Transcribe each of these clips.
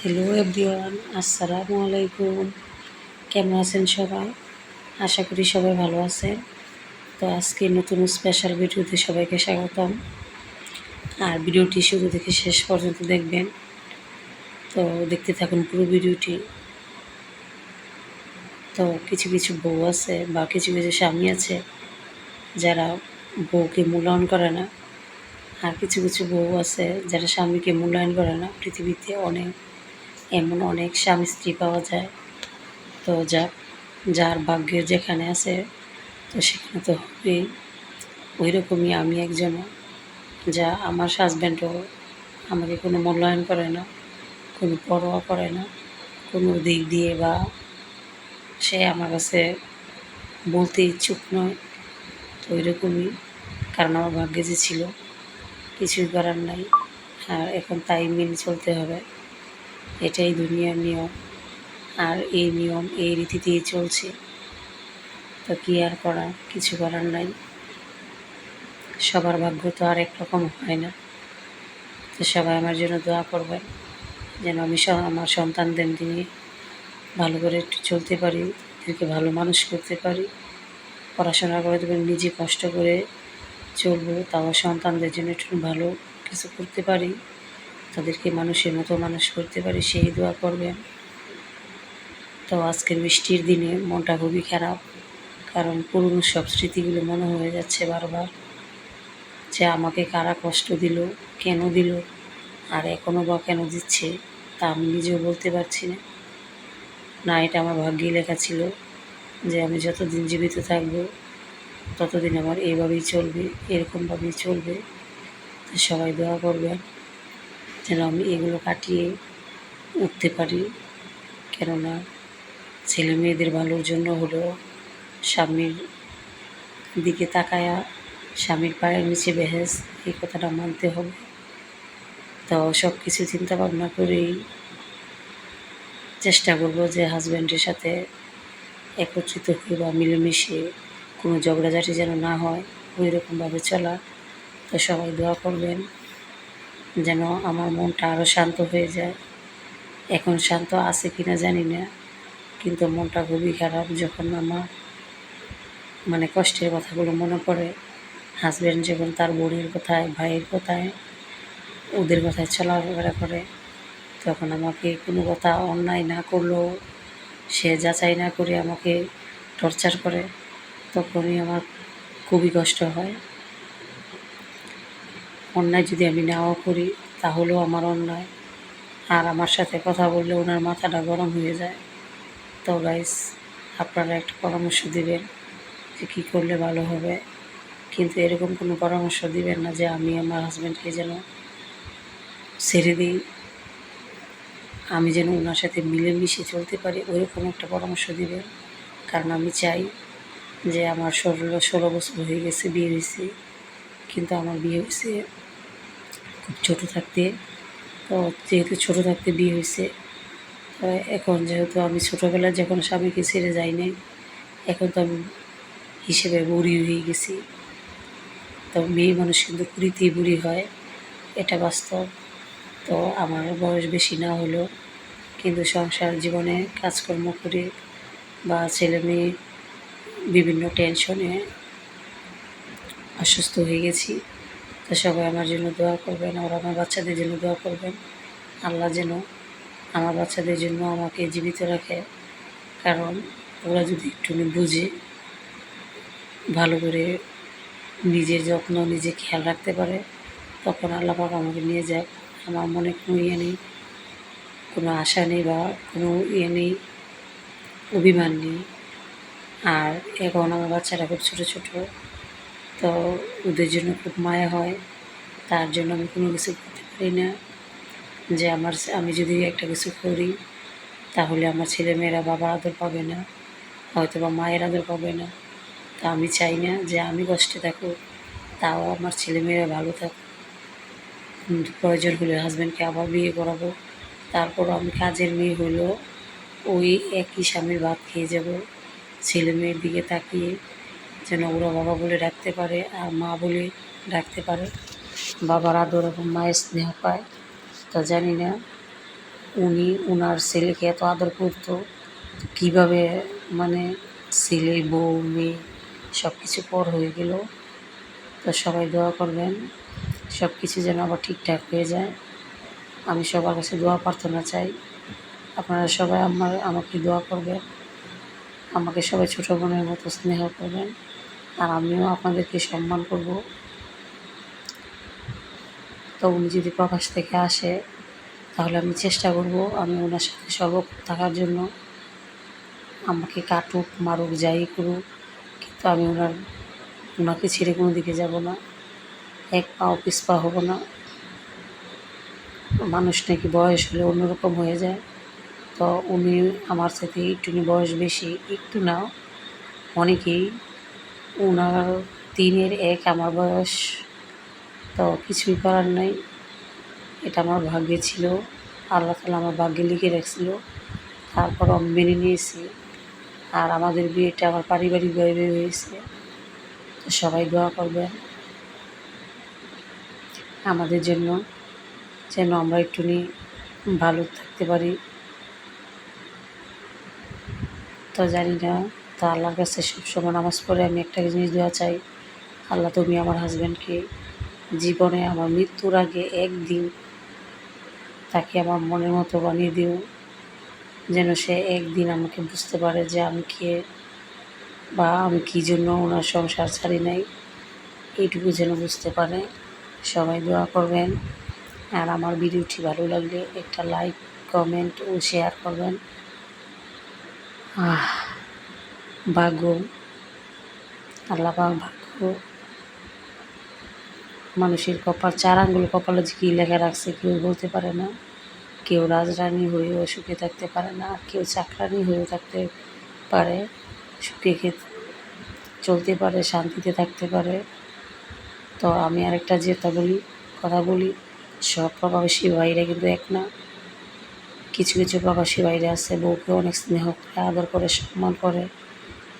Hello everyone, আসসালামু আলাইকুম। কেমন আছেন সবাই? আশা করি সবাই ভালো আছেন। তো আজকে নতুন স্পেশাল ভিডিওতে সবাইকে স্বাগতম। আর ভিডিওটি শুরু থেকে শেষ পর্যন্ত দেখবেন। তো দেখতে থাকুন পুরো ভিডিওটি। তো কিছু কিছু বউ আছে বা কিছু কিছু স্বামী আছে যারা বউকে মূল্যায়ন করে না, আর কিছু কিছু বউ আছে যারা স্বামীকে মূল্যায়ন করে না। পৃথিবীতে এমন অনেক স্বামী স্ত্রী পাওয়া যায়। তো যার ভাগ্যে যেখানে আছে তো সেখানে তো হবেই। ওই রকমই আমি একজনও, যা আমার হাজব্যান্ডও আমাকে কোনো মূল্যায়ন করে না, কোনো পরোয়া করে না কোনো দিক দিয়ে, বা সে আমার কাছে বলতে ইচ্ছুক নয়। তো ওই রকমই, কারণ আমার ভাগ্যে যে ছিল কিছুই করার নাই, আর এখন তাই মেনে চলতে হবে। এটাই দুনিয়ার নিয়ম, আর এই নিয়ম এই রীতিতেই চলছে। তো কী আর করা, কিছু করার নাই। সবার ভাগ্য তো আর একরকম হয় না। তো সবাই আমার জন্য দোয়া করবেন যেন আমি আমার সন্তানদের নিয়ে ভালো করে একটু চলতে পারি, তাদেরকে ভালো মানুষ করতে পারি। পড়াশোনা করে দেবেন, নিজে কষ্ট করে চলবো, তাও সন্তানদের জন্য একটু ভালো কিছু করতে পারি, তাদেরকে মানুষের মতো মানুষ করতে পারি, সেই দোয়া করবেন। তো আজকের বৃষ্টির দিনে মনটা খুবই খারাপ, কারণ পুরনো সব স্মৃতিগুলো মনে হয়ে যাচ্ছে বারবার, যে আমাকে কারা কষ্ট দিল, কেন দিল, আর এখনও বা কেন দিচ্ছে, তা আমি নিজেও বলতে পারছি না। না, এটা আমার ভাগ্যে লেখা ছিল যে আমি যতদিন জীবিত থাকব ততদিন আমার এইভাবেই চলবে, এরকমভাবেই চলবে। তো সবাই দোয়া করবেন যেন আমি এগুলো কাটিয়ে উঠতে পারি। কেননা ছেলে মেয়েদের ভালোর জন্য হলেও স্বামীর দিকে তাকায়া স্বামীর পায়ের নিচে বেহেস, এই কথাটা মানতে হবে। তো সব কিছু চিন্তা ভাবনা করেই চেষ্টা করব যে হাজব্যান্ডের সাথে একত্রিত হয়ে বা মিলেমিশে কোনো ঝগড়াঝাটি যেন না হয়, ওই রকমভাবে চলা। তো সবাই দোয়া করবেন যেন আমার মনটা আরও শান্ত হয়ে যায়। এখন শান্ত আছে কি না জানি না, কিন্তু মনটা খুবই খারাপ যখন আমার কষ্টের কথাগুলো মনে পড়ে। হাজব্যান্ড যখন তার বোনের কথায়, ভাইয়ের কথায়, ওদের কথায় চলাফেরা করে, তখন আমাকে কোনো কথা অন্যায় না করলেও সে যাচাই না করে আমাকে টর্চার করে, তখনই আমার খুবই কষ্ট হয়। অন্যায় যদি আমি নাও করি তাহলেও আমার অন্যায়, আর আমার সাথে কথা বললে ওনার মাথাটা গরম হয়ে যায়। তো গাইস, আপনারা একটা পরামর্শ দিবেন যে কী করলে ভালো হবে, কিন্তু এরকম কোনো পরামর্শ দিবেন না যে আমি আমার হাজব্যান্ডকে যেন ছেড়ে দিই, আমি যেন ওনার সাথে মিলেমিশে চলতে পারি, ওইরকম একটা পরামর্শ দিবেন। কারণ আমি চাই যে আমার 16 বছর হয়ে গেছে বিয়ে হয়েছে, কিন্তু আমার বিয়ে হয়েছে খুব ছোটো থাকতে। তো যেহেতু ছোটো থাকতে বিয়ে হয়েছে, তো এখন যেহেতু আমি ছোটোবেলায় যখন স্বামীকে ছেড়ে যাই নাই, এখন তো আমি হিসেবে বুড়ি হয়ে গেছি। তো মেয়ে মানুষ কিন্তু কুড়িতেই বুড়ি হয়, এটা বাস্তব। তো আমার বয়স বেশি না হলেও কিন্তু সংসার জীবনে কাজকর্ম করে বা ছেলে মেয়ে বিভিন্ন টেনশনে অসুস্থ হয়ে গেছি। তো সবাই আমার জন্য দোয়া করবেন, আর আমার বাচ্চাদের জন্য দোয়া করবেন। আল্লাহ যেন আমার বাচ্চাদের জন্য আমাকে জীবিত রাখে, কারণ ওরা যদি একটু বুঝে, ভালো করে নিজের যত্ন নিজে খেয়াল রাখতে পারে, তখন আল্লাহ পাক আমাকে নিয়ে যায়। আমার মনে কোনো ইয়ে নেই, কোনো আশা নেই, বা কোনো ইয়ে নেই, অভিমান নেই। আর এখন আমার বাচ্চারা খুব ছোটো ছোটো, তো ওদের জন্য খুব মায়া হয়। তার জন্য আমি কোনো কিছু করতে পারি না, যে আমি যদি একটা কিছু করি তাহলে আমার ছেলেমেয়েরা বাবার আদর পাবে না, হয়তো বা মায়ের আদর পাবে না। তা আমি চাই না যে আমি কষ্টে থাকুক, তাও আমার ছেলেমেয়েরা ভালো থাকুক। প্রয়োজন হলে হাজব্যান্ডকে আবার বিয়ে করাবো, তারপরও আমি কাজের মেয়ে হলেও ওই একই স্বামীর ভাত খেয়ে যাব। ছেলে মেয়ের দিকে তাকিয়ে যেন ওরা বাবা বলে ডাকতে পারে আর মা বলে ডাকতে পারে, বাবার আদর এবং মায়ের স্নেহ পায়। তো জানি না উনি ওনার ছেলেকে এত আদর করতো, কীভাবে মানে ছেলে বউ মেয়ে সব কিছু পর হয়ে গেল। তো সবাই দোয়া করবেন সব কিছু যেন আবার ঠিকঠাক হয়ে যায়। আমি সবার কাছে দোয়া প্রার্থনা চাই। আপনারা সবাই আমাকে দোয়া করবেন, আমাকে সবাই ছোটো বোনের মতো স্নেহ করবেন, আর আমিও আপনাদেরকে সম্মান করব। তো উনি যদি প্রকাশ থেকে আসে তাহলে আমি চেষ্টা করব আমি ওনার সাথে সর্বক্ষণ থাকার জন্য। আমাকে কাটুক মারুক যাই করুক, কিন্তু আমি ওনাকে ছেড়ে কোনো দিকে যাব না, এক পাও পিছপা হব না। মানুষ নাকি বয়স হলে অন্যরকম হয়ে যায়। তো উনি আমার সাথে একটুখানি বয়স বেশি, একটু না অনেকেই। ওনার 3-এর 1 আমার বয়স। তো কিছুই করার নাই, এটা আমার ভাগ্যে ছিল, আল্লাহ তাআলা আমার ভাগ্যে লিখে রাখছিল। তারপরও আমি মেনে নিয়েছি। আর আমাদের বিয়েটা আমার পারিবারিকভাবে হয়েছে। তো সবাই দোয়া করবেন আমাদের জন্য, যেন আমরা একটুখানি ভালো থাকতে পারি। তো জানি না, তো আল্লাহর কাছে সবসময় নামাজ পড়ে আমি একটা জিনিস দোয়া চাই, আল্লাহ তুমি আমার হাজব্যান্ডকে জীবনে আমার মৃত্যুর আগে একদিন তাকে আমার মনের মতো বানিয়ে দিও, যেন সে একদিন আমাকে বুঝতে পারে যে আমি কে বা আমি কী জন্য ওনার সংসার ছাড়ি নাই, এইটুকু যেন বুঝতে পারে। সবাই দোয়া করবেন, আর আমার ভিডিওটি ভালো লাগলে একটা লাইক কমেন্ট ও শেয়ার করবেন। ভাগ্য আল্লাহ পাক ভাগ্য মানুষের কপাল 4 আঙ্গুল কপালে যে কী লেখা রাখছে কেউ বলতে পারে না। কেউ রাজরানী হয়েও সুখে থাকতে পারে না, আর কেউ চাকরানী হয়েও থাকতে পারে, সুখে চলতে পারে, শান্তিতে থাকতে পারে। তো আমি আরেকটা কথা বলি, সব প্রবাসী ভাইরা কিন্তু এক না। কিছু কিছু প্রবাসী ভাইরা আছে বউকে অনেক স্নেহ করে, আদর করে, সম্মান করে,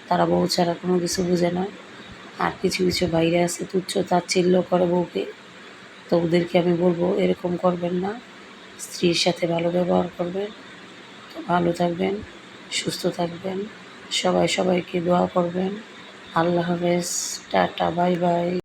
তারা বউ ছাড়া কোনো কিছু বুঝে না। আর কিছু কিছু ভাইরা আছে তুচ্ছ তাচ্ছিল্য করে বউকে। তো ওদেরকে আমি বলবো এরকম করবেন না, স্ত্রীর সাথে ভালো ব্যবহার করবেন। তো ভালো থাকবেন, সুস্থ থাকবেন, সবাই সবাইকে দোয়া করবেন। আল্লাহ হাফেজ, টাটা, বাই বাই।